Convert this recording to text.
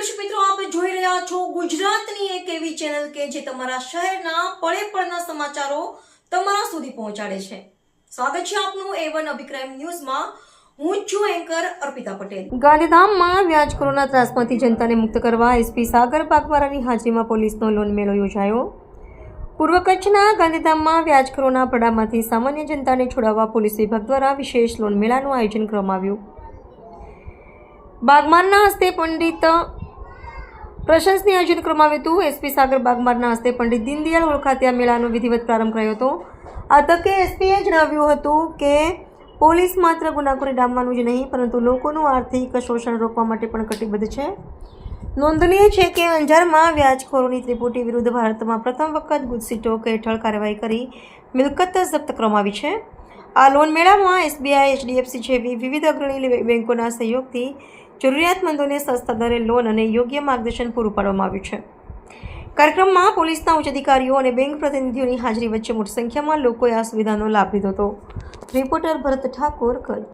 દર્શક મિત્રો, આપ જોઈ રહ્યા છો ગુજરાતની એક એવી ચેનલ કે જે તમારા શહેરના પળે પળના સમાચારો તમારા સુધી પહોંચાડે છે. સ્વાગત છે આપનું A1 અભિક્રાઇમ ન્યૂઝમાં. હું છું એન્કર અર્પિતા પટેલ. ગાંધીધામમાં વ્યાજખોરોના ત્રાસમાંથી જનતાને મુક્ત કરવા એસપી સાગર બાગમારાની હાજરીમાં પોલીસનો લોન મેળો યોજાયો. પૂર્વ કચ્છના ગાંધીધામમાં વ્યાજખોરોના પડામાંથી સામાન્ય જનતાને છોડાવવા પોલીસ વિભાગ દ્વારા વિશેષ લોન મેળાનું આયોજન કરવામાં આવ્યું. બાગમારના હસ્તે પંડિત પ્રશંસની આયોજન કરવામાં આવ્યું હતું. એસપી સાગર બાગમારના હસ્તે પંડિત દીનદયાળ હોલ ખાતે આ મેળાનો વિધિવત પ્રારંભ કરાયો હતો. આ તકે એસપીએ જણાવ્યું હતું કે પોલીસ માત્ર ગુનાખોરી ડામવાનું જ નહીં પરંતુ લોકોનું આર્થિક શોષણ રોકવા માટે પણ કટિબદ્ધ છે. નોંધનીય છે કે અંજારમાં વ્યાજખોરોની ત્રિપુટી વિરુદ્ધ ભારતમાં પ્રથમ વખત ગુજસીટોક હેઠળ કાર્યવાહી કરી મિલકત જપ્ત કરવામાં આવી છે. આ લોન મેળામાં એસબીઆઈ, એચડીએફસી જેવી વિવિધ અગ્રણી બેંકોના સહયોગથી જરૂરિયાતમંદોને સસ્તા દરે લોન અને યોગ્ય માર્ગદર્શન પૂરું પાડવામાં આવ્યું છે. કાર્યક્રમમાં પોલીસના ઉચ્ચ અધિકારીઓ અને બેંક પ્રતિનિધિઓની હાજરી વચ્ચે મોટી સંખ્યામાં લોકોએ આ સુવિધાનો લાભ લીધો હતો. રિપોર્ટર ભરત ઠાકોર, કચ્છ.